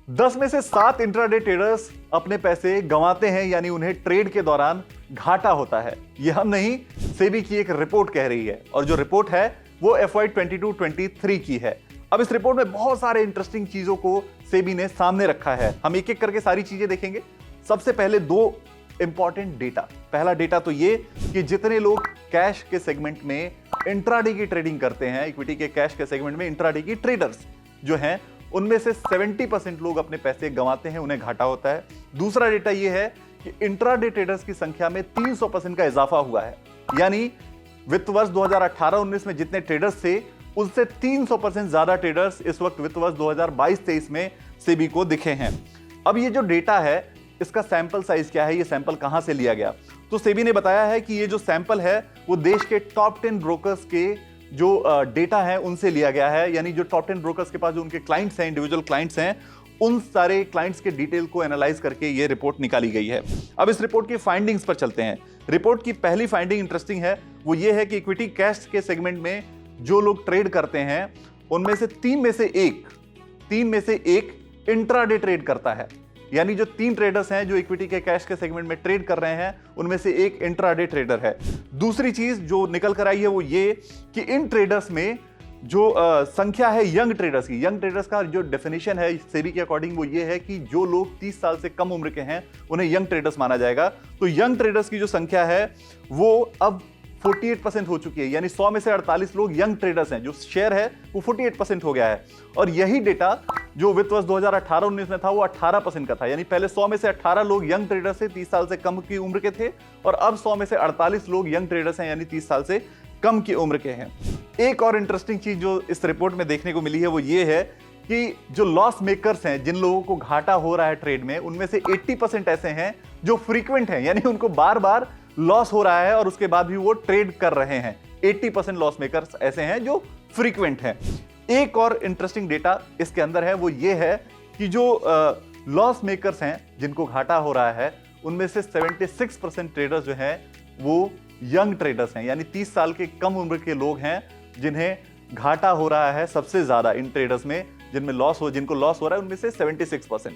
10 में से 7 intraday traders अपने पैसे गंवाते हैं, यानी उन्हें ट्रेड के दौरान घाटा होता है। यह हम नहीं, सेबी की एक रिपोर्ट कह रही है, और जो रिपोर्ट है वो FY 22-23 की है। अब इस रिपोर्ट में बहुत सारे इंटरेस्टिंग चीजों को सेबी ने सामने रखा है। हम एक एक करके सारी चीजें देखेंगे। सबसे पहले दो इंपॉर्टेंट डेटा। पहला डेटा तो ये कि जितने लोग कैश के सेगमेंट में इंट्राडे की ट्रेडिंग करते हैं, इक्विटी के कैश के सेगमेंट में इंट्राडे की ट्रेडर्स जो हैं, उनमें से 70% लोग अपने पैसे गंवाते हैं, उन्हें घाटा होता है। दूसरा डेटा यह है कि इंट्राडे ट्रेडर्स की संख्या में 300% का इजाफा हुआ है, यानी वित्त वर्ष 2018-19 में जितने ट्रेडर्स थे उससे 300% ज्यादा ट्रेडर्स इस वक्त वित्त वर्ष 2022-23 में सेबी को दिखे हैं। अब ये जो डेटा है इसका सैंपल साइज क्या है, ये सैंपल कहां से लिया गया? तो सेबी ने बताया है कि ये जो सैंपल है वो देश के टॉप 10 ब्रोकर्स के जो डेटा है उनसे लिया गया है, यानी जो टॉप 10 ब्रोकर्स के पास जो उनके क्लाइंट्स हैं, इंडिविजुअल क्लाइंट्स हैं, उन सारे क्लाइंट्स के डिटेल को एनालाइज करके ये रिपोर्ट निकाली गई है। अब इस रिपोर्ट की फाइंडिंग्स पर चलते हैं। रिपोर्ट की पहली फाइंडिंग इंटरेस्टिंग है, वो ये है कि इक्विटी कैश के सेगमेंट में जो लोग ट्रेड करते हैं उनमें से तीन में से एक इंट्राडे ट्रेड करता है, यानी जो 3 ट्रेडर्स हैं जो इक्विटी के कैश के सेगमेंट में ट्रेड कर रहे हैं उनमें से एक इंट्राडे ट्रेडर है। दूसरी चीज जो निकल कर आई है वो ये कि इन ट्रेडर्स में जो संख्या है यंग ट्रेडर्स की, यंग ट्रेडर्स का जो डेफिनेशन है सेबी के अकॉर्डिंग वो ये है कि जो लोग 30 साल से कम उम्र के हैं उन्हें यंग ट्रेडर्स माना जाएगा। तो यंग ट्रेडर्स की जो संख्या है वो अब 48% हो चुकी है, यानी 100 में से 48 लोग यंग ट्रेडर्स हैं, जो शेयर है वो 48% हो गया है। और यही डेटा जो वित्त वर्ष 2018-19 में था वो 18% का था, यानी पहले 100 में से 18 लोग यंग ट्रेडर्स थे, 30 साल से कम की उम्र के थे, और अब 100 में से 48 लोग यंग ट्रेडर्स हैं, यानी 30 साल से कम की उम्र के हैं। एक और इंटरेस्टिंग चीज जो इस रिपोर्ट में देखने को मिली है वो ये है कि जो लॉस मेकर्स हैं, जिन लोगों को घाटा हो रहा है ट्रेड में, उनमें से 80% ऐसे हैं जो फ्रीक्वेंट हैं, यानी उनको बार बार लॉस हो रहा है और उसके बाद भी वो ट्रेड कर रहे हैं। 80% लॉस मेकर्स ऐसे हैं जो फ्रीक्वेंट हैं। एक और इंटरेस्टिंग डेटा इसके अंदर है वो ये है कि जो लॉस मेकर्स हैं जिनको घाटा हो रहा है उनमें से 76% ट्रेडर्स जो हैं वो यंग ट्रेडर्स हैं, यानी 30 साल के कम उम्र के लोग हैं जिन्हें घाटा हो रहा है सबसे ज्यादा। इन ट्रेडर्स में जिनको लॉस हो रहा है उनमें से 76%।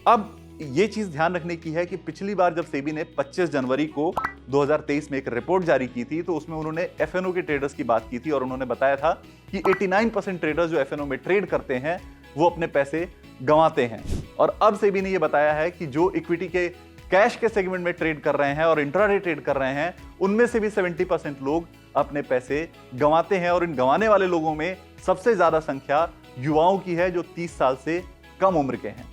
अब ये चीज ध्यान रखने की है कि पिछली बार जब सेबी ने 25 जनवरी को 2023 में एक रिपोर्ट जारी की थी तो उसमें उन्होंने एफएनओ के ट्रेडर्स की बात की थी और उन्होंने बताया था कि 89% ट्रेडर्स जो एफएनओ में ट्रेड करते हैं वो अपने पैसे गंवाते हैं। और अब सेबी ने यह बताया है कि जो इक्विटी के कैश के सेगमेंट में ट्रेड कर रहे हैं और इंट्राडे ट्रेड कर रहे हैं उनमें से भी 70% लोग अपने पैसे गंवाते हैं, और इन गंवाने वाले लोगों में सबसे ज्यादा संख्या युवाओं की है जो 30 साल से कम उम्र के हैं।